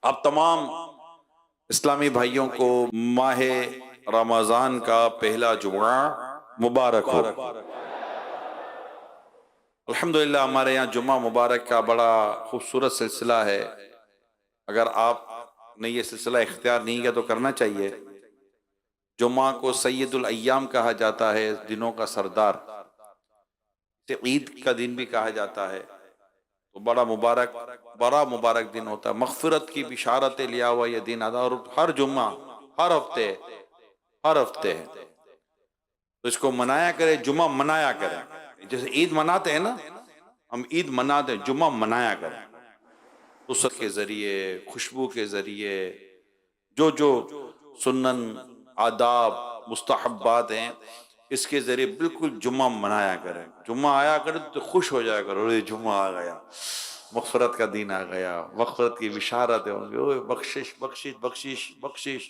आप तमाम इस्लामी भाइयों को माह रमज़ान का पहला जुमा मुबारक हो। अल्हम्दुलिल्लाह हमारे यहाँ जुमा मुबारक का बड़ा खूबसूरत सिलसिला है। अगर आपने ये सिलसिला इख्तियार नहीं किया तो करना चाहिए। जुमा को सैयदुल अय्याम कहा जाता है, दिनों का सरदार। इसे ईद का दिन भी कहा जाता है। तो बड़ा मुबारक दिन होता है। मग़फ़िरत की बिशारतें लिया हुआ यह दिन आता है। और हर जुम्मा, हर हफ्ते है। तो इसको मनाया करें, जुम्मा मनाया करें। जैसे ईद मनाते हैं ना, हम ईद मनाते हैं, जुम्मा मनाया करें। उसत के जरिए, खुशबू के जरिए, जो जो सुन्नन, आदाब, मुस्तहब्बात हैं, इसके जरिए बिल्कुल जुम्मा मनाया करें। जुम्मा आया करे तो खुश हो जाया करो, अरे जुम्मा आ गया, मग़फ़िरत का दिन आ गया, मग़फ़िरत की बिशारत होंगे, ओए बख्शिश बख्शिश बख्शिश बख्शिश,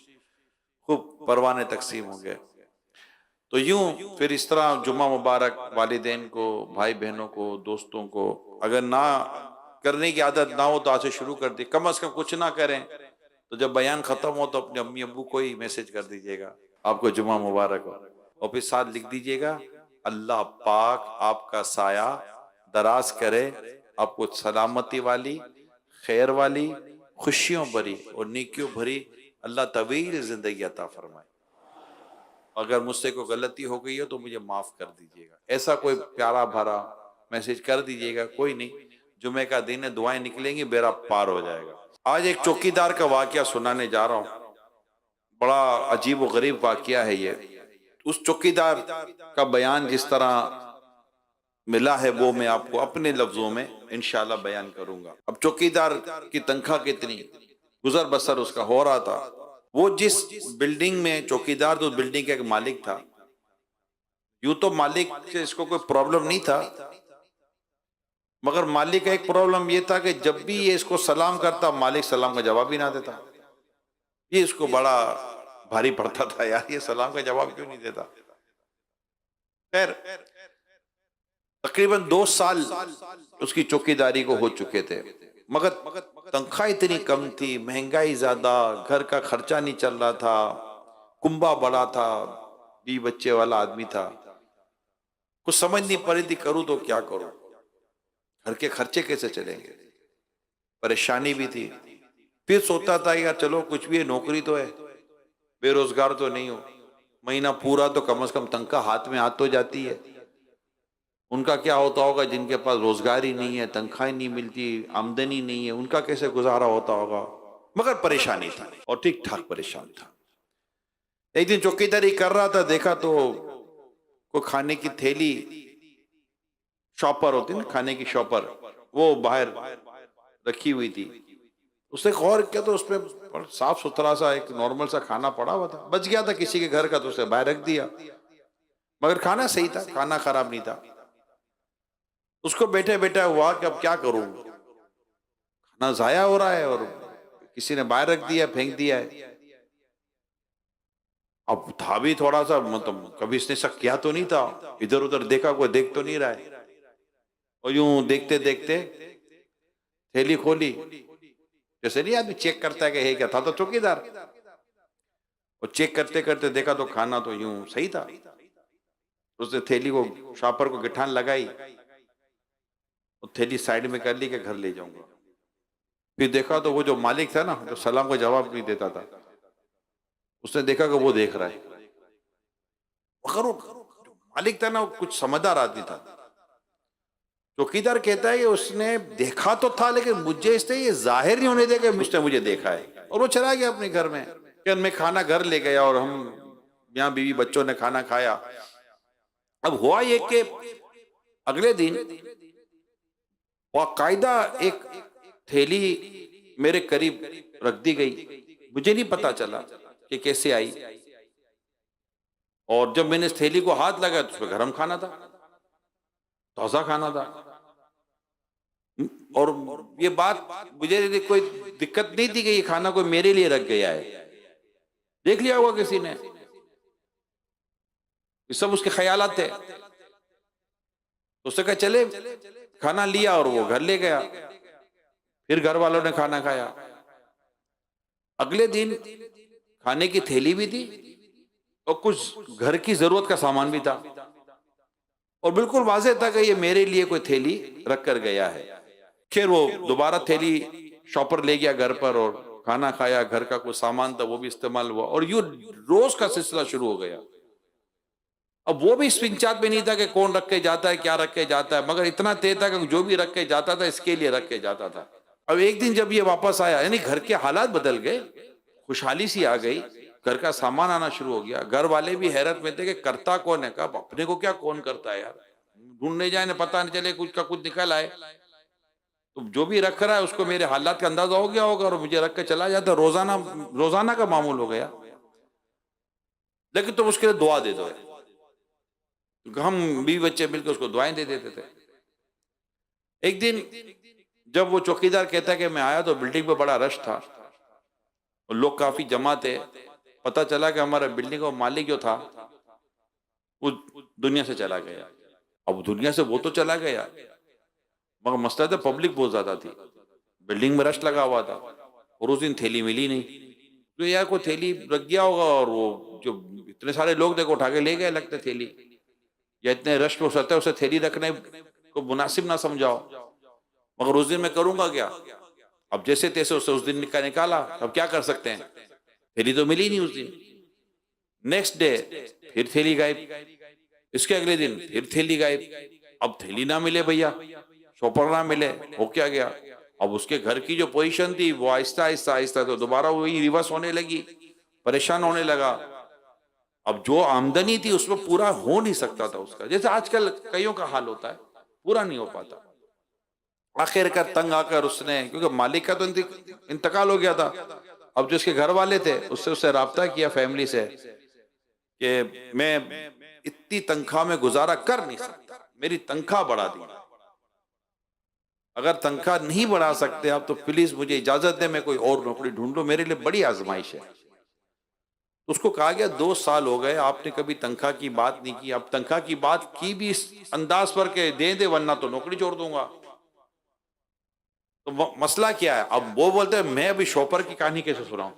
खूब परवाने तकसीम होंगे। तो यूं फिर इस तरह जुम्मा मुबारक वालिदैन को, भाई बहनों को, दोस्तों को, अगर ना करने की आदत ना हो तो आज से शुरू कर दी। कम से कम कुछ ना करें तो जब बयान खत्म हो तो अपने अम्मी अब्बू को ही मैसेज कर दीजिएगा, आपको जुम्मा मुबारक हो। और फिर साथ लिख दीजिएगा, अल्लाह पाक आपका साया दराज करे, आपको सलामती वाली, खैर वाली, खुशियों भरी और नेकियों भरी अल्लाह तवील जिंदगी अता फरमाए। अगर मुझसे कोई गलती हो गई हो तो मुझे माफ कर दीजिएगा, ऐसा कोई प्यारा भरा मैसेज कर दीजिएगा। कोई नहीं, जुमे का दिन है, दुआएं निकलेंगी, बेड़ा पार हो जाएगा। आज एक चौकीदार का वाकया सुनाने जा रहा हूँ। बड़ा अजीब व गरीब वाकया है ये। उस चौकीदार का बयान जिस तरह मिला है वो मैं आपको अपने लफ्जों में इंशाल्लाह बयान करूंगा। अब चौकीदार की तनख्वाह कितनी, गुजर बसर उसका हो रहा था। वो जिस बिल्डिंग में चौकीदार, तो बिल्डिंग का एक मालिक था। यूं तो मालिक से इसको कोई प्रॉब्लम नहीं था, मगर मालिक का एक प्रॉब्लम ये था कि जब भी ये इसको सलाम करता, मालिक सलाम का जवाब ही ना देता। ये इसको बड़ा भारी पड़ता था, यार ये सलाम का जवाब क्यों नहीं देता। खैर, तकरीबन 2 साल उसकी चौकीदारी को हो चुके थे, मगर तनख्वाह इतनी कम थी, महंगाई ज्यादा, घर का खर्चा नहीं चल रहा था, कुंबा बड़ा था, 20 बच्चे वाला आदमी था। कुछ समझ नहीं पड़ी थी, करूं तो क्या करूं, घर के खर्चे कैसे चलेंगे, परेशानी भी थी। फिर सोचता था यार चलो कुछ भी है, नौकरी तो है, बेरोजगार तो नहीं हो, महीना पूरा तो कम से कम तनख्वाह हाथ में हाथ तो जाती है। उनका क्या होता होगा जिनके पास रोजगार ही नहीं है, तनख्वाह नहीं मिलती, आमदनी नहीं है, उनका कैसे गुजारा होता होगा। मगर परेशानी था और ठीक ठाक परेशान था। एक दिन चौकीदारी कर रहा था, देखा तो कोई खाने की थैली, शॉपर होती ना खाने की शॉपर, वो बाहर रखी हुई थी। उसने गौर किया तो उसमें साफ सुथरा सा एक नॉर्मल सा खाना पड़ा हुआ था। बच गया था किसी के घर का, तो उसे बाहर रख दिया, मगर खाना सही था, खाना खराब नहीं था। उसको बैठे बैठे हुआ कि अब क्या करूं, खाना जाया हो रहा है और किसी ने बाहर रख दिया, फेंक दिया है। अब था भी थोड़ा सा, मतलब कभी इसने शक किया तो नहीं था, इधर उधर देखा, कोई देख तो नहीं रहा है। और यूं देखते देखते थैली खोली, जैसे नहीं आदमी चेक करता है कि है क्या, था तो चौकीदार। और चेक करते करते देखा तो खाना तो यूं सही था। उसने थैली को, शॉपर को गिठान लगाई और थैली साइड में कर ली कि घर ले जाऊंगा। फिर देखा तो वो जो मालिक था ना, जो सलाम का जवाब नहीं देता था, उसने देखा कि वो देख रहा है। मगर वो जो मालिक था ना, वो कुछ समझदार आदमी था। चौकीदार कहता है कि उसने देखा तो था, लेकिन मुझे इससे ये जाहिर नहीं होने देगा उसने मुझे देखा है। और वो चला गया अपने घर में, कि मैं खाना घर ले गया और हम यहाँ बीवी बच्चों ने खाना खाया। अब हुआ ये कि अगले दिन बाकायदा एक थैली मेरे करीब रख दी गई, मुझे नहीं पता चला कि कैसे आई। और जब मैंने इस थैली को हाथ लगाया तो उसमें गरम खाना था, ताजा खाना था। और ये बात मुझे कोई दिक्कत नहीं थी कि ये खाना कोई मेरे लिए रख गया है, देख लिया होगा किसी ने, ये सब उसके ख्यालात थे। तो उसने कहा चले, खाना लिया और वो घर ले गया। फिर घर वालों ने खाना खाया। अगले दिन खाने की थैली भी थी और कुछ घर की जरूरत का सामान भी था, और बिल्कुल वाज़ेह था कि ये मेरे लिए कोई थैली रख कर गया है। खैर वो दोबारा थैली शॉपर ले गया घर पर और खाना खाया, घर का कुछ सामान था वो भी इस्तेमाल हुआ, और यूं रोज का सिलसिला शुरू हो गया। अब वो भी इस पिंचात में नहीं था कि कौन रख के जाता है, क्या रख के जाता है, मगर इतना तय था कि जो भी रख के जाता था इसके लिए रख के जाता था। अब एक दिन जब ये वापस आया, यानी घर के हालात बदल गए, खुशहाली सी आ गई, घर का सामान आना शुरू हो गया। घर वाले भी हैरत में थे कि करता कौन है, कहा अपने को क्या कौन करता है यार, ढूंढने जाए ना पता नहीं चले कुछ का कुछ निकल आए। तो जो भी रख रहा है उसको मेरे हालात का अंदाजा हो गया होगा और मुझे रख के चला जाता, रोजाना रोजाना का मामूल हो गया। लेकिन तुम उसके लिए दुआ दे दो, तो हम बीवी बच्चे मिलकर उसको दुआएं दे देते थे। एक दिन जब वो चौकीदार कहता है कि मैं आया तो बिल्डिंग पे बड़ा रश था और लोग काफी जमा थे। पता चला कि हमारा बिल्डिंग का मालिक जो था वो दुनिया से चला गया। अब दुनिया से वो तो चला गया, मगर मसला था पब्लिक बहुत ज्यादा थी, बिल्डिंग में रश लगा हुआ था, और उस दिन थैली मिली नहीं। तो यार कोई थैली रख गया होगा, और वो जो इतने सारे लोग थे उठा के ले गए लगते थैली, या इतने रश में होता है उसे थैली रखने को मुनासिब ना समझाओ। मगर उस दिन मैं करूंगा क्या, अब जैसे तैसे उसे उस दिन का निकाला, अब क्या कर सकते हैं, थैली तो मिली नहीं उस दिन। नेक्स्ट डे फिर थैली गायब, इसके अगले दिन फिर थैली गायब। अब थैली ना मिले भैया, शॉपर ना मिले, हो क्या गया। अब उसके घर की जो पोजीशन थी वो आहिस्ता आहिस्ता आहिस्ता तो दोबारा वही रिवर्स होने लगी, परेशान होने लगा। अब जो आमदनी थी उसमें पूरा हो नहीं सकता था उसका, जैसे आजकल कईयों का हाल होता है, पूरा नहीं हो पाता। आखिरकार तंग आकर उसने, क्योंकि मालिक का तो इंतकाल हो गया था, अब जो उसके घर वाले थे उससे राब्ता किया फैमिली से कि मैं इतनी तनख्वाह में गुजारा कर नहीं सकता, मेरी तनख्वाह बढ़ा दी, अगर तनख्वाह नहीं बढ़ा सकते आप तो प्लीज मुझे इजाजत दे, मैं कोई और नौकरी ढूंढ लो, मेरे लिए बड़ी आजमाइश है। उसको कहा गया 2 साल हो गए आपने कभी तनख्वाह की बात नहीं की, अब तनख्वाह की बात की भी इस अंदाज पर के दे वरना तो नौकरी छोड़ दूंगा। तो मसला क्या है, अब वो बोलते हैं मैं अभी शॉपर की कहानी कैसे सुनाऊं,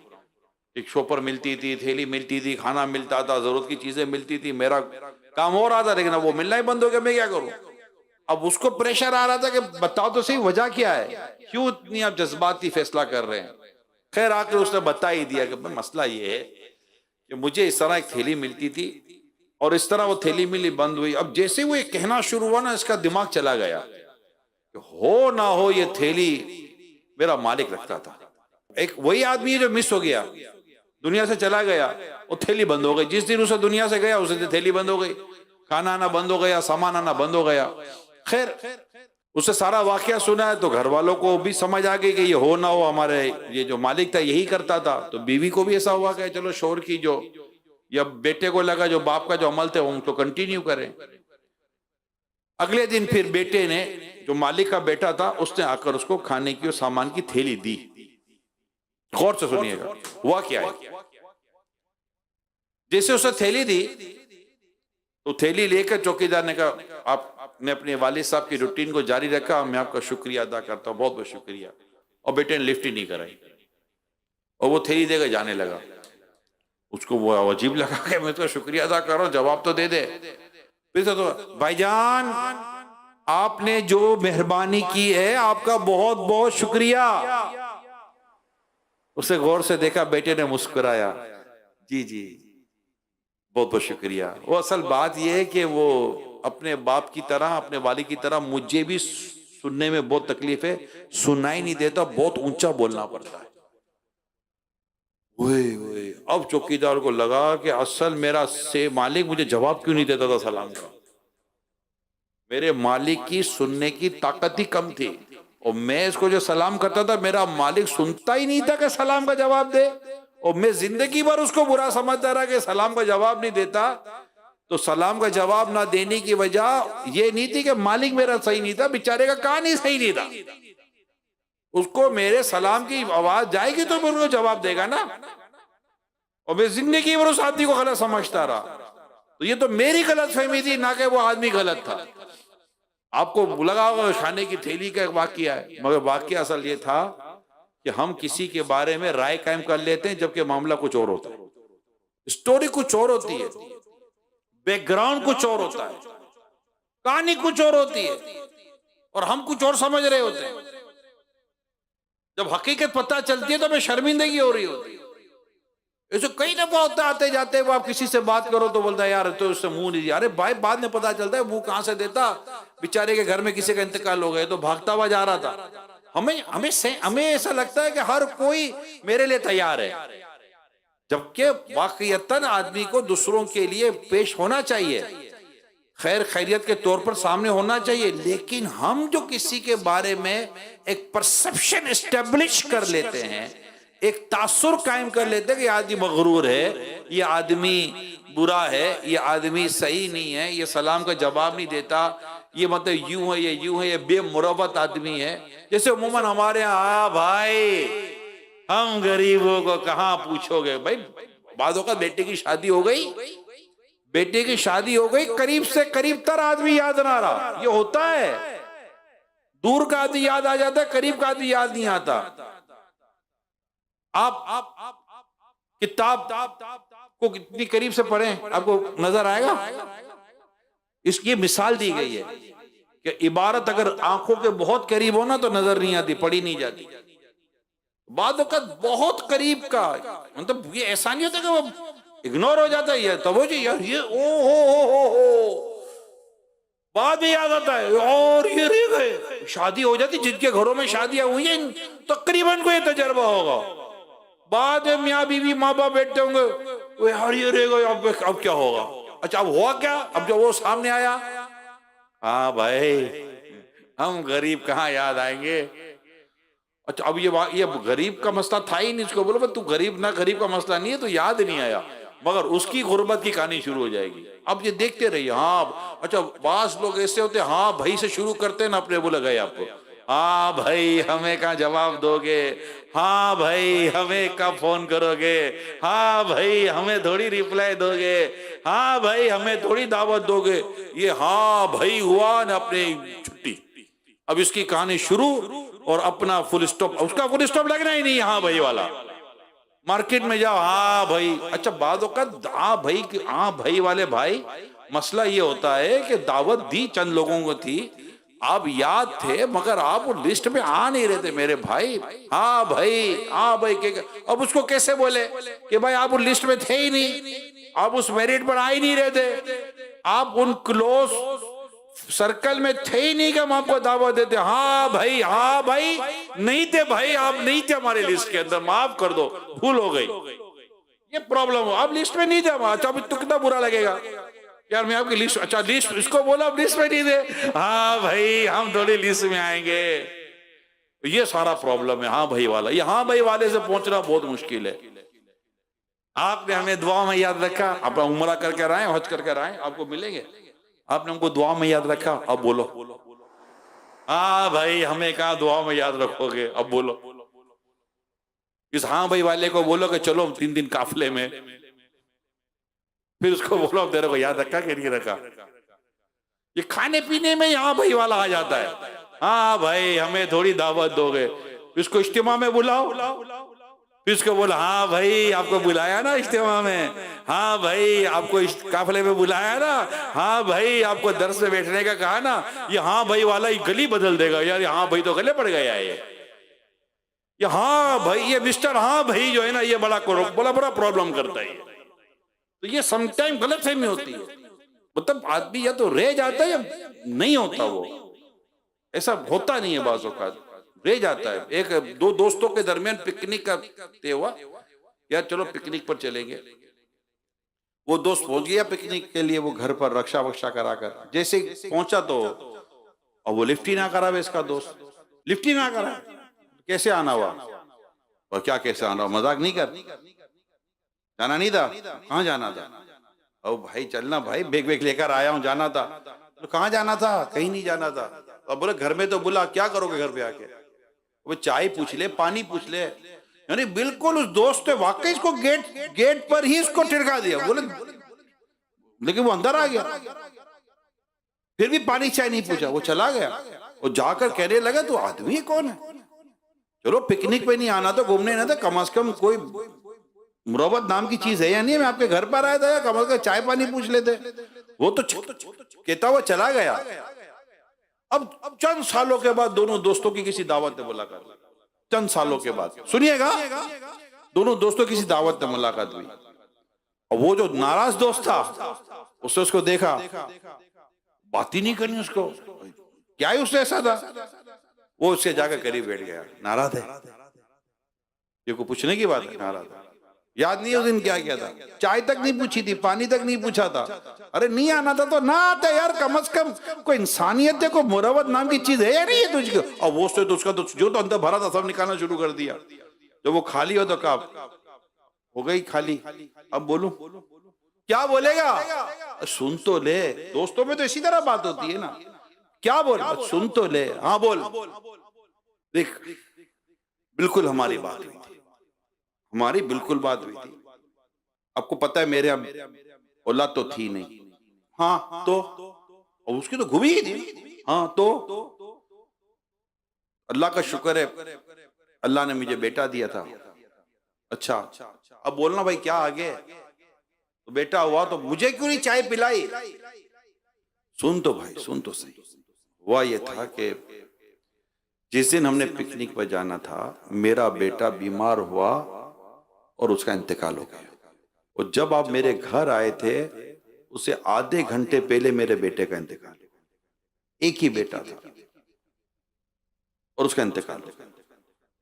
एक शॉपर मिलती थी, थैली मिलती थी, खाना मिलता था, जरूरत की चीजें मिलती थी, मेरा काम हो रहा था, लेकिन अब वो मिलना ही बंद हो गया, मैं क्या करूं। अब उसको प्रेशर आ रहा था कि बताओ तो सही वजह क्या है, क्यों इतनी आप जज्बाती फैसला कर रहे हैं। खैर आकर उसने बता ही दिया कि मसला ये है कि मुझे इस तरह एक थैली मिलती थी और इस तरह वो थैली मिली बंद हुई। अब जैसे वो ये कहना शुरू हुआ ना, इसका दिमाग चला गया, हो ना हो ये थैली मेरा मालिक रखता था। एक वही आदमी जो मिस हो गया, दुनिया से चला गया, वो थैली बंद हो गई। जिस दिन उसे दुनिया से गया उस दिन थैली बंद हो गई, खाना आना बंद हो गया, सामान आना बंद हो गया। खैर उससे सारा वाकया सुना है तो घर वालों को भी समझ आ गई कि ये हो ना हो हमारे ये जो मालिक था यही करता था। तो बीवी को भी ऐसा हुआ कि चलो शोर की जो, या बेटे को लगा जो बाप का जो अमल थे उनको कंटिन्यू करें। अगले दिन फिर बेटे ने, जो मालिक का बेटा था, उसने आकर उसको खाने की और सामान की थैली दी। गौर से सुनिएगा हुआ क्या है। जैसे उसे थैली दी तो थैली लेकर चौकीदार ने कहा आपने अपने वालिद साहब की रूटीन को जारी रखा, मैं आपका शुक्रिया अदा करता हूं, बहुत बहुत शुक्रिया। और बेटे ने लिफ्ट ही नहीं कराई और वो थैली देकर जाने लगा। उसको वो अजीब लगा कि मैं तो शुक्रिया अदा कर रहा हूं, जवाब तो दे दे। फिर तो भाईजान आपने जो मेहरबानी की है आपका बहुत बहुत शुक्रिया। उसे गौर से देखा, बेटे ने मुस्कुराया, जी जी बहुत बहुत शुक्रिया। वो असल बात यह है कि वो अपने बाप की तरह, अपने वालिद की तरह मुझे भी सुनने में बहुत तकलीफ है, सुनाई नहीं देता, बहुत ऊंचा बोलना पड़ता है। ओए अब चौकीदार को लगा कि असल मेरा से मालिक मुझे जवाब क्यों नहीं देता था सलाम का। मेरे मालिक की सुनने की ताकत ही कम थी, और मैं इसको जो सलाम करता था मेरा मालिक सुनता ही नहीं था कि सलाम का जवाब दे, और मैं जिंदगी भर उसको बुरा समझता रहा कि सलाम का जवाब नहीं देता। तो सलाम का जवाब ना देने की वजह ये नहीं थी कि मालिक मेरा सही नहीं था, बेचारे का कान ही सही नहीं था। उसको मेरे सलाम की आवाज जाएगी तो मैं उनको जवाब देगा ना, और मैं जिंदगी भर उस आदमी को गलत समझता रहा। तो ये तो मेरी गलत फहमी थी, ना कि वो आदमी गलत था। आपको लगा होगा खाने की थैली का एक वाकया है, मगर वाकया असल ये था कि हम किसी के बारे में राय कायम कर लेते हैं जबकि मामला कुछ और होता है, स्टोरी कुछ और होती है, बैकग्राउंड कुछ और होता है, कहानी कुछ और होती है और हम कुछ और समझ रहे होते हैं। जब हकीकत पता चलती है तो हमें शर्मिंदगी हो रही होती है। ऐसे कई दफा होता है, आते जाते वो आप किसी से बात करो तो बोलता है यार तो उससे मुंह नहीं दिया। अरे भाई बाद में पता चलता है मुंह कहां से देता, बेचारे के घर में किसी का इंतकाल हो गया तो भागता हुआ जा रहा था। हमें ऐसा लगता है कि हर कोई मेरे लिए तैयार है, जबकि वाकईतन आदमी को दूसरों के लिए पेश होना चाहिए, खैर खैरियत के तौर पर सामने होना चाहिए। लेकिन हम जो किसी के बारे में एक परसेप्शन एस्टेब्लिश कर लेते हैं, एक तासुर कायम कर लेते हैं कि आदमी मगरूर है, ये आदमी बुरा है, ये आदमी सही नहीं है, ये सलाम का जवाब नहीं देता, ये मतलब यूं है, ये बेमुरवत आदमी है। जैसे उमूमन हमारे यहाँ भाई हम गरीबों को कहाँ पूछोगे भाई, बादों का बेटे की शादी हो गई, बेटे की शादी हो गई, करीब से करीब तर आदमी याद ना रहा, ये होता है। दूर का आदमी याद आ जाता है, करीब का आदमी याद नहीं आता। आप किताब को कितनी करीब से पढ़ें आपको नजर आएगा। इसकी मिसाल दी गई है कि इबारत अगर आंखों के बहुत करीब हो ना तो नजर नहीं आती, पढ़ी नहीं जाती। बाद वक़्त बहुत करीब का मतलब ये ऐसा नहीं होता कि वो इग्नोर हो जाता है, तब वो जी यार ये ओ बाद में याद आता है और ये रह गए। शादी हो जाती, जिनके घरों में शादियां हुई हैं तकरीबन को ये तजर्बा होगा। बाद में मियाँ बीवी माँ बाप बैठते होंगे, वो यार ये रह गए, अब क्या होगा। अच्छा अब हुआ क्या, अब जब वो सामने आया, हाँ भाई हम गरीब कहाँ याद आएंगे। अच्छा अब ये गरीब का मसला था ही नहीं, इसको बोलो तू गरीब ना, गरीब का मसला नहीं है तो याद नहीं आया, मगर उसकी गुर्बत की कहानी शुरू हो जाएगी। अब ये देखते रहिए। हाँ अच्छा बास लोग ऐसे होते हैं, हाँ भाई से शुरू करते हैं ना, अपने बोले गए आपको, हाँ भाई हमें कहाँ जवाब दोगे, हाँ भाई हमें कब फोन करोगे, हाँ भाई हमें थोड़ी रिप्लाई दोगे, हाँ भाई हमें थोड़ी दावत दोगे। ये हाँ भाई हुआ ना अपनी छुट्टी, अब इसकी कहानी शुरू और अपना फुल स्टॉप, उसका फुल स्टॉप लगना ही नहीं, हाँ भाई वाला। मार्केट में जाओ, हाँ भाई, अच्छा बातों का हाँ भाई वाले भाई, मसला ये होता है कि दावत दी चंद लोगों को थी, आप याद थे मगर आप वो लिस्ट में आ नहीं रहे थे मेरे भाई। हाँ भाई अब उसको कैसे बोले कि भाई आप उस लिस्ट में थे ही नहीं, आप उस मेरिट पर आ ही नहीं रहे थे, आप उन क्लोज सर्कल में थे ही नहीं कि हम आपको दावत देते। हाँ भाई नहीं थे भाई, आप नहीं थे हमारे लिस्ट के अंदर, माफ कर दो, भूल हो गई, ये प्रॉब्लम हो, आप लिस्ट में नहीं थे। अच्छा अभी तो कितना बुरा लगेगा यार, मैं आपकी लिस्ट, अच्छा लिस्ट इसको बोला आप लिस्ट में नहीं थे, हाँ भाई हम थोड़ी लिस्ट में आएंगे, ये सारा प्रॉब्लम है। हाँ भाई वाला, ये हाँ भाई वाले से पहुंचना बहुत मुश्किल है। आपने हमें दुआ में याद रखा, आप उम्रा करके आए, हज करके आए, आपको मिलेंगे, आपने हमको दुआ में याद रखा, अब बोलो हाँ भाई हमें कहा दुआ में याद रखोगे, अब बोलो। इस हाँ भाई वाले को बोलो कि चलो 3 दिन काफले में, फिर उसको बोलो तेरे को याद रखा कि नहीं रखा। ये खाने पीने में हाँ भाई वाला आ जाता है, हाँ भाई हमें थोड़ी दावत दोगे, इसको इज्तिमा में बुलाओ, फिर उसको बोला हाँ भाई आपको बुलाया ना इज्तिमा में, हाँ भाई आपको काफले में बुलाया ना, हाँ भाई आपको दर्स में बैठने का कहा ना। ये हाँ भाई वाला ये गली बदल देगा यार, ये हाँ भाई तो गले पड़ गया है ये हाँ भाई, ये मिस्टर हाँ भाई जो है ना ये बड़ा प्रॉब्लम करता है। तो ये समटाइम गलत फहमी होती है, मतलब आदमी या तो रह जाता है या नहीं होता, वो ऐसा होता नहीं है, बाज़ औक़ात रह जाता है। एक 2 दोस्तों के दरमियान पिकनिक का तय हुआ, यार चलो पिकनिक पर चलेंगे, वो दोस्त पहुंच गया पिकनिक के लिए, वो घर पर रक्षा वक्षा कराकर जैसे पहुंचा तो अब वो लिफ्ट ही ना करा, इसका दोस्त लिफ्ट ही ना करा, कैसे आना हुआ, और क्या कैसे आना हुआ, मजाक नहीं कर, जाना नहीं था, कहाँ जाना था, अब भाई चलना भाई, बैग लेकर आया हूँ, जाना था, तो कहाँ जाना था, कहीं नहीं जाना था। अब बोले घर में तो बुला, क्या करोगे घर पे आके, वो चाय पूछ ले, पानी पूछ ले, यानी बिल्कुल उस दोस्त ने वाकई इसको गेट पर ही इसको टिरका दिया, बोले लेकिन वो अंदर आ गया, फिर भी पानी चाय नहीं पूछा, वो चला गया, और जाकर कहने लगा तो आदमी कौन है, चलो पिकनिक पे नहीं आना तो घूमने ना था, कम से कम कोई मुरब्बत नाम की चीज है या नहीं? मैं आपके घर पर आया था, कम से कम चाय पानी पूछ लेते। वो तो कहता हुआ चला गया। अब चंद सालों के बाद दोनों दोस्तों की किसी दावत में मुलाकात, चंद सालों के बाद सुनिएगा, दोनों दोस्तों की किसी दावत में मुलाकात हुई, और वो जो नाराज दोस्त था उसने उसको देखा, बात ही नहीं करनी उसको, क्या ही उससे ऐसा था, वो उससे जाकर करीब बैठ गया। नाराज है, ये को पूछने की बात है, नाराज है। याद नहीं उस दिन क्या किया था, चाय तक नहीं पूछी थी, पानी तक नहीं पूछा था। अरे नहीं आना था तो ना आते यार, कम से कम कोई इंसानियत है, कोई मुरब्बत नाम की चीज है या नहीं है तुझको? और वो से तो उसका तो जो तो अंदर भरा था सब निकालना शुरू कर दिया। जब वो खाली हो तो कहा हो गई खाली, अब बोलूं क्या बोलेगा? सुन तो ले, दोस्तों में तो इसी तरह बात होती है ना, क्या बोल, सुन तो ले, हाँ बोल। देख बिल्कुल हमारी बात हुई थी, हमारी बिल्कुल बात हुई थी। आपको पता है मेरे औलाद तो थी नहीं, हाँ तो, और उसकी तो घुमी ही थी, हाँ तो अल्लाह का शुक्र है अल्लाह ने मुझे बेटा दिया था। अच्छा अब बोलना भाई क्या आगे, तो बेटा हुआ तो मुझे क्यों नहीं चाय पिलाई? सुन तो भाई, सुन तो सही। हुआ ये था कि जिस दिन हमने पिकनिक पर जाना था, मेरा बेटा बीमार हुआ और उसका इंतकाल हो गया। और जब आप मेरे घर आए थे उससे आधे घंटे पहले मेरे बेटे का इंतकाल हो गया। एक ही बेटा था और उसका इंतकाल हो गया।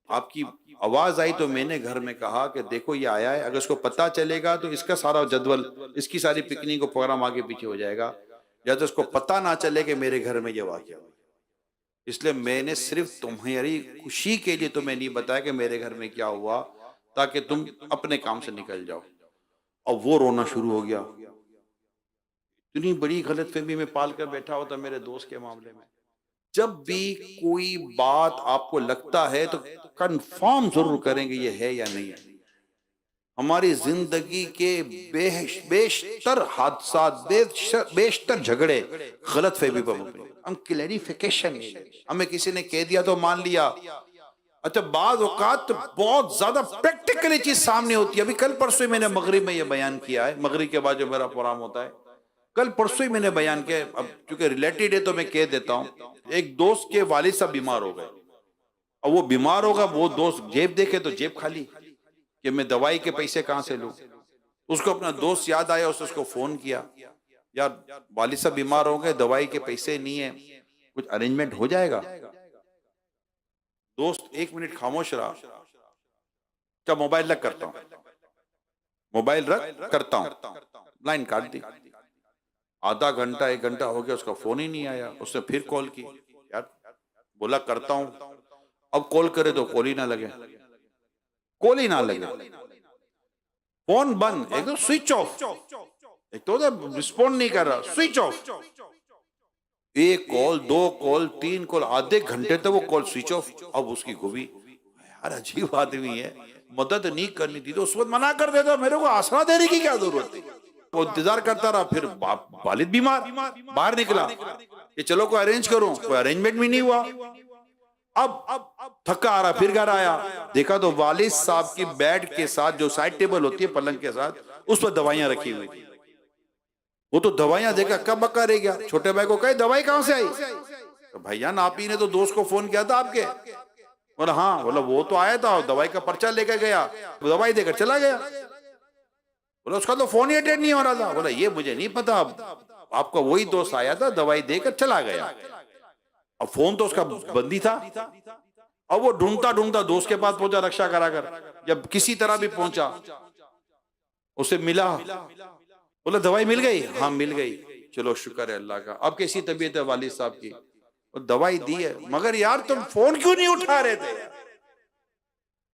आपकी आवाज आई तो मैंने घर में कहा कि देखो ये आया है, अगर इसको पता चलेगा तो इसका सारा जदवल, इसकी सारी पिकनिक को प्रोग्राम आगे पीछे हो जाएगा, या तो इसको पता ना चले कि मेरे घर में ये वाकया हुआ। इसलिए मैंने सिर्फ तुम्हारी खुशी के लिए तुम्हें नहीं बताया कि मेरे घर में क्या हुआ, ताकि तुम अपने काम से निकल जाओ। और वो रोना शुरू हो गया। इतनी बड़ी गलतफहमी में पाल कर बैठा होता मेरे दोस्त के मामले में। जब भी कोई बात आपको लगता है तो कंफर्म जरूर करेंगे ये है या नहीं है। हमारी जिंदगी के बेशतर हादसा, बेशतर झगड़े गलतफहमी पर मुबनी। हम क्लैरिफिकेशन, हमें किसी ने कह दिया तो मान लिया। अच्छा बाज़ औक़ात तो बहुत ज्यादा प्रैक्टिकली चीज सामने होती है। अभी कल परसों मैंने मगरिब में ये बयान किया है, मगरिब के बाद जो मेरा प्रोग्राम होता है, कल परसों ही मैंने बयान किया। अब चूंकि रिलेटेड है तो मैं कह देता हूँ। एक दोस्त के वालिद साहब बीमार हो गए, और वो बीमार होगा, वो दोस्त जेब देखे तो जेब खाली, कि मैं दवाई के पैसे कहां से लूं। उसको अपना दोस्त याद आया, उसको फोन किया, यार वालिद साहब बीमार हो गए, दवाई के पैसे नहीं है, कुछ अरेंजमेंट हो जाएगा? दोस्त 1 मिनट खामोश रहा। क्या मोबाइल रख करता हूं, मोबाइल रख करता हूं, लाइन काट दी। आधा घंटा 1 घंटा हो गया, उसका फोन ही नहीं आया। उसने फिर कॉल की, यार बोला करता हूं, अब कॉल करे तो कॉल ही ना लगे, कॉल ही ना लगे, फोन बंद, एकदम स्विच ऑफ। एक तो रिस्पॉन्ड नहीं कर रहा, switch off. 1 call, 2 call, 3 call, आधे घंटे तक वो कॉल स्विच ऑफ। अब उसकी खूबी, यार अजीब आदमी है, मदद नहीं करनी थी तो उस वक्त मना कर देता, मेरे को आसरा देने की क्या जरूरत थी। वो इंतजार करता रहा। फिर वालिद बीमार, बाहर निकला कि चलो कोई अरेंज करो, कोई अरेंजमेंट भी नहीं हुआ। अब थका आ रहा, फिर घर आया, देखा तो वालिद साहब की बेड के साथ जो साइड टेबल होती है पलंग के साथ, उस पर दवाइयां रखी हुई थी। वो तो दवाइयां देखा कब बक्का रह गया। छोटे भाई को कहे दवाई कहां से आई? तो भैया आप ही ने तो दोस्त को फोन किया था आपके। बोला हाँ। बोला वो तो आया था, दवाई का पर्चा लेकर गया, दवाई देकर चला गया। बोला उसका तो फोन ही अटेंड नहीं हो रहा था। बोला ये मुझे नहीं पता, आपका वही दोस्त आया था, दवाई देकर चला गया। अब फोन तो उसका बंदी था। अब वो ढूंढता ढूंढता दोस्त के पास पहुंचा, रक्षा कराकर। जब किसी तरह भी पहुंचा, उसे मिला। बोला दवाई मिल गई? हाँ मिल गई, चलो शुक्र है अल्लाह का। अब कैसी तबीयत है वालिद साहब की? और दवाई दी है। मगर यार तुम फोन क्यों नहीं उठा रहे थे?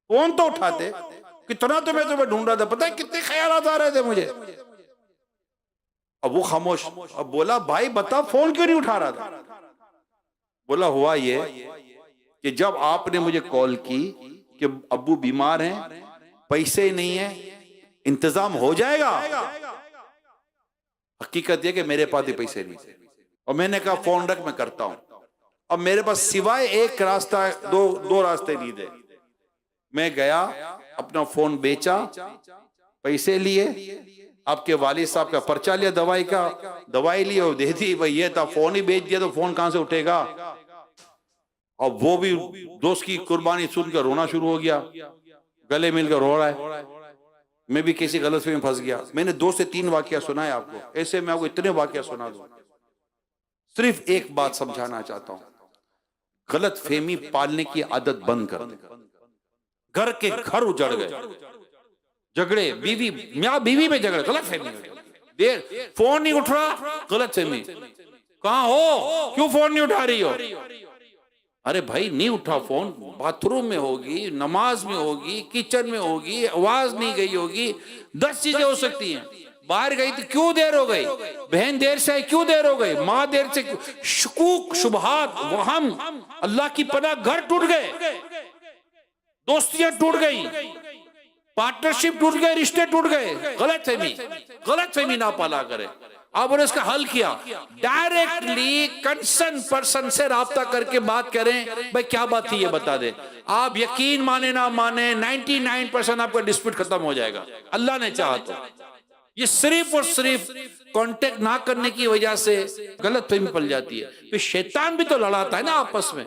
फोन तो उठाते। कितना तो मैं तुम्हें ढूंढ रहा था, पता है कितने ख्यालात आ रहे थे मुझे। अब वो खामोश। अब बोला भाई बता फोन क्यों नहीं उठा रहा था? बोला हुआ ये कि जब आपने मुझे कॉल की कि अब्बू बीमार हैं, पैसे नहीं है, इंतजाम हो जाएगा। हकीकत यह कि मेरे पास भी पैसे नहीं थे, और मैंने कहा फोन रख मैं करता हूं। अब मेरे पास सिवाय एक रास्ता, दो रास्ते नहीं थे। मैं गया, अपना फोन बेचा, पैसे लिए, आपके वालिद साहब का पर्चा लिया दवाई का, दवाई ली और दे दी, भाई ये था, फोन ही बेच दिया तो फोन कहां से उठेगा। और वो भी दोस्त की कुर्बानी सुनकर रोना शुरू हो गया, गले मिलकर रो रहा है। मैं भी किसी गलतफहमी में फंस गया। मैंने 2 से 3 वाकया सुनाए आपको, ऐसे मैं आपको इतने वाकया सुना दूं। सिर्फ एक बात समझाना चाहता हूं, गलतफहमी पालने की आदत बंद कर दे। घर के घर उजड़ गए, झगड़े, बीवी मियां बीवी में झगड़े, गलतफहमी, देर फोन नहीं उठ रहा, गलतफहमी, कहां हो, क्यों फोन नहीं उठा रही हो। अरे भाई नहीं उठा फोन, बाथरूम में होगी, नमाज में होगी, किचन में होगी, आवाज नहीं गई होगी, 10 चीजें हो सकती हैं। बाहर गई तो क्यों देर हो गई, बहन देर से आई क्यों देर हो गई, माँ देर से, शुकूक शुबहात वहम, अल्लाह की पनाह, घर टूट गए, दोस्तियां टूट गई, पार्टनरशिप टूट गए, रिश्ते टूट गए। गलतफहमी ना पाला करे। अब और इसका हल किया, डायरेक्टली कंसर्न पर्सन से राब्ता करके बात करें, भाई क्या बात थी ये बता दे। आप यकीन माने ना माने 99% आपका डिस्प्यूट खत्म हो जाएगा, अल्लाह ने चाहा तो। ये सिर्फ और सिर्फ कांटेक्ट ना करने की वजह से गलतफहमी पल जाती है। फिर शैतान भी तो लड़ाता है ना आपस में,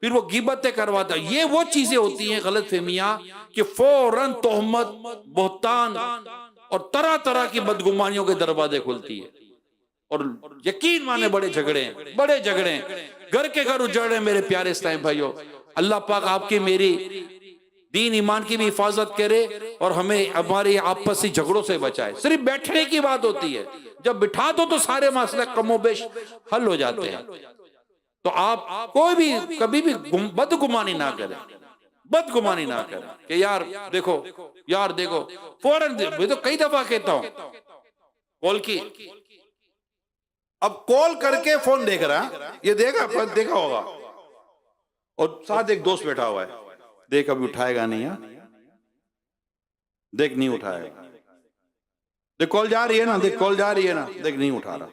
फिर वो गिबतें करवाता है। ये वो चीजें होती हैं गलतफहमियां कि फौरन तोहमत, बोहतान और तरह तरह की बदगुमानियों के दरवाजे खुलती है। और यकीन माने बड़े झगड़े हैं, बड़े झगड़े हैं, घर के घर उजड़ रहे हैं। मेरे प्यारे इस्लामी भाइयों, अल्लाह पाक आपकी मेरी दीन ईमान की भी हिफाजत करे और हमें हमारे आपसी झगड़ों से बचाए। सिर्फ बैठने की बात होती है, जब बिठा दो तो सारे मसले कमोबेश हल हो जाते हैं। तो आप कोई भी कभी भी बदगुमानी ना करें, बदगुमानी ना करें कि यार देखो, यार देखो, फौरन मैं तो कई दफा कहता हूं, कॉल की, अब कॉल करके फोन देख रहा है, ये देखा होगा, और साथ एक दोस्त बैठा हुआ है, देख अभी उठाएगा नहीं है, देख नहीं उठाएगा, देख कॉल जा रही है ना, देख कॉल जा रही है ना, देख नहीं उठा रहा,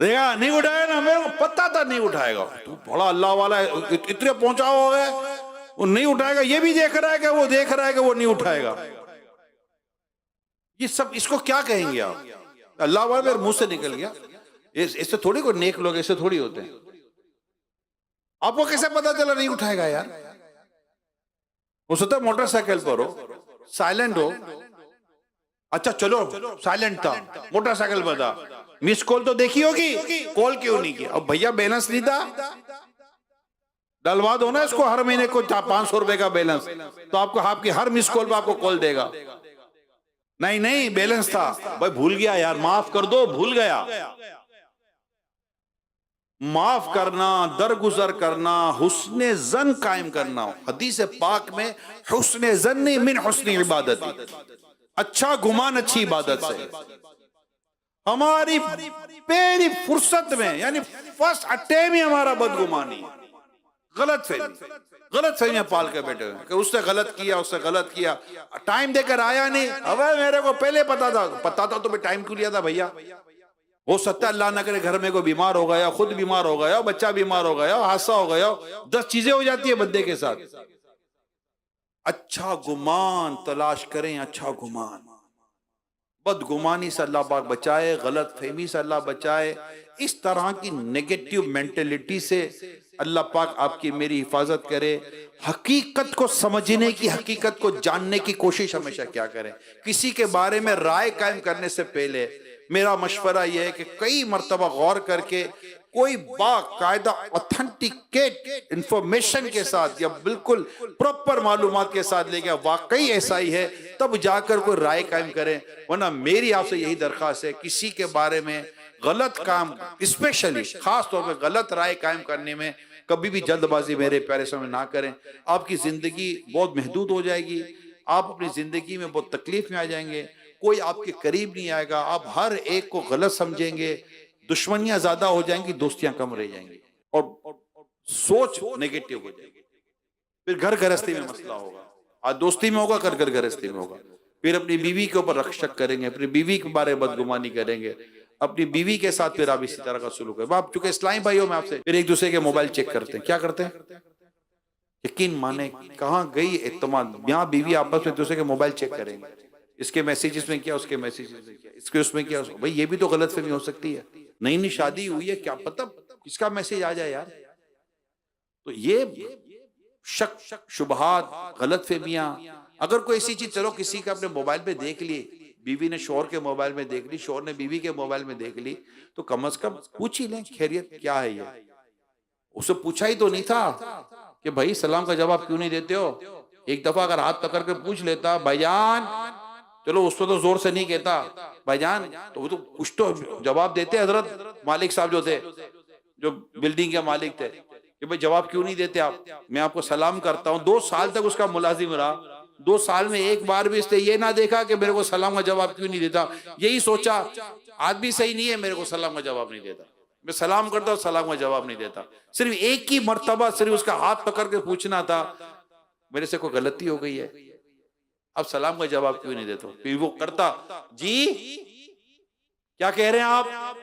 देखा नहीं उठाएगा ना, मेरे को पता था नहीं उठाएगा, तू बड़ा अल्लाह वाला है, इतने पहुंचा हो गए, वो नहीं उठाएगा, ये भी देख रहा है कि वो देख रहा है कि वो नहीं उठाएगा। ये सब इसको क्या कहेंगे आप, अल्लाह वाला मेरे मुंह से निकल गया। इससे थोड़ी कोई नेक लोग ऐसे थोड़ी होते हैं। आपको कैसे पता चला नहीं उठाएगा यार, हो सकता है मोटरसाइकिल पर हो, साइलेंट हो, अच्छा चलो साइलेंट था, मोटरसाइकिल पर था, मिस कॉल तो देखी होगी, कॉल क्यों नहीं किया। अब भैया बैलेंस नहीं था, डलवा दो ना इसको, हर महीने को 500 रुपए का बैलेंस, तो आपको आपकी हर मिस कॉल पर आपको कॉल देगा। नहीं नहीं बैलेंस था, भाई भूल गया यार, माफ कर दो, भूल गया। माफ करना, दरगुजर करना, हुस्ने जन कायम करना। हदीस पाक में हुस्ने जन्नी मिन हुस्नी इबादत, अच्छा गुमान अच्छी इबादत से। हमारी पहली फुर्सत में यानी फर्स्ट अटैम्प्ट में हमारा बदगुमानी, गलत पाल के बैठे हुए कि उससे गलत किया, उससे गलत किया, टाइम देकर आया नहीं, अबे मेरे को पहले पता था तो मैं टाइम क्यों लिया था भैया। हो सकता है अल्लाह ना करे घर में कोई बीमार हो गया, खुद बीमार हो गया, बच्चा बीमार हो गया, हादसा हो गया, 10 चीजें हो जाती है बंदे के साथ। अच्छा गुमान तलाश करें, अच्छा गुमान, बदगुमानी से अल्लाह पाक बचाए, गलत फहमी से अल्लाह बचाए, इस तरह की नेगेटिव मेंटेलिटी से अल्लाह पाक आपकी मेरी हिफाजत करे। हकीकत को समझने की, हकीकत को जानने की कोशिश हमेशा क्या करें। किसी के बारे में राय कायम करने से पहले मेरा मशवरा यह है कि कई मर्तबा गौर करके कोई बाकायदा ऑथेंटिकेट इंफॉर्मेशन के साथ या बिल्कुल प्रॉपर मालूमात के साथ लेके वाकई ऐसा ही है तब जाकर कोई राय कायम करें। वरना मेरी आपसे यही दरख्वास्त है, किसी के बारे में गलत काम, स्पेशली खास तौर पर गलत राय कायम करने में कभी भी जल्दबाजी मेरे प्यारे समय ना करें। आपकी जिंदगी बहुत महदूद हो जाएगी, आप अपनी जिंदगी में बहुत तकलीफ में आ जाएंगे, कोई आपके करीब नहीं आएगा, आप हर एक को गलत समझेंगे, दुश्मनियां ज्यादा हो जाएंगी, दोस्तियां कम रह जाएंगी और सोच नेगेटिव हो जाएगी। फिर घर गृहस्थी में मसला होगा, आज दोस्ती में होगा, घर गृहस्थी में होगा। फिर अपनी बीवी के ऊपर रक्षक करेंगे, अपनी बीवी के बारे में बदगुमानी करेंगे, अपनी बीवी के साथ फिर आप इसी तरह का सुलूक है। आप चूंकि इस्लामी भाइयों में आपसे फिर एक दूसरे के मोबाइल चेक करते हैं, क्या करते हैं, यकीन माने कहाँ गई एतमाद। यहाँ बीवी आपस में दूसरे के मोबाइल चेक करेंगे, इसके मैसेजेस में क्या, उसके मैसेजेस में क्या, इसके उसमें क्या, भाई ये भी तो गलतफहमी हो सकती है। नई नई शादी हुई है, क्या पता किसका मैसेज आ जाए यार। तो ये शक, शुबहात, गलतफहमियां, अगर कोई ऐसी चीज चलो किसी का अपने मोबाइल पे देख ली, बीवी ने शोहर के मोबाइल में देख ली, शोहर ने बीवी के मोबाइल में देख ली, तो कम से कम पूछ ही लें खैरियत क्या है ये। उसे पूछा ही तो नहीं था कि भाई सलाम का जवाब क्यों नहीं देते हो। एक दफा अगर हाथ पकड़ के पूछ लेता भाईजान, चलो उसको तो जोर से नहीं कहता भाईजान, तो वो तो कुछ तो जवाब देते। हजरत मालिक साहब जो थे, जो बिल्डिंग के मालिक थे, कि भाई जवाब क्यों नहीं देते आप, मैं आपको सलाम करता हूँ। 2 साल तक उसका मुलाजिम रहा, 2 साल में एक बार भी इसने ये ना देखा कि मेरे को सलाम का जवाब क्यों नहीं देता। यही सोचा आदमी सही नहीं है, मेरे को सलाम का जवाब नहीं देता, मैं सलाम करता हूँ सलाम का जवाब नहीं देता। सिर्फ एक ही मर्तबा सिर्फ उसका हाथ पकड़ के पूछना था, मेरे से कोई गलती हो गई है, अब सलाम का जवाब क्यों नहीं देता। फिर वो करता, जी क्या कह रहे हैं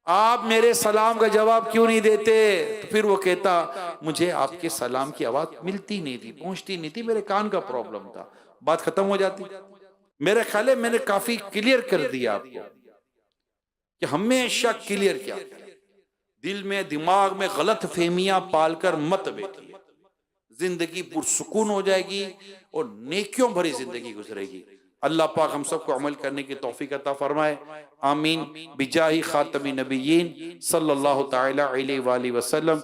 आप मेरे सलाम का जवाब क्यों नहीं देते। तो फिर वो कहता, मुझे आपके सलाम की आवाज मिलती नहीं थी, पहुंचती नहीं थी, मेरे कान का प्रॉब्लम था। बात खत्म हो जाती। मेरे ख्याल है मैंने काफी क्लियर कर दिया आपको कि हमेशा क्लियर क्या, दिल में दिमाग में गलत फहमियां पालकर मत बैठिए। जिंदगी पुरसुकून हो जाएगी और नेकियों भरी जिंदगी गुजरेगी। अल्लाह पाक हम सबको अमल करने की तौफीक अता फरमाए, आमीन। बिजाही खातमी नबीयीन सल्लल्लाहु तआला अलैहि वसल्लम।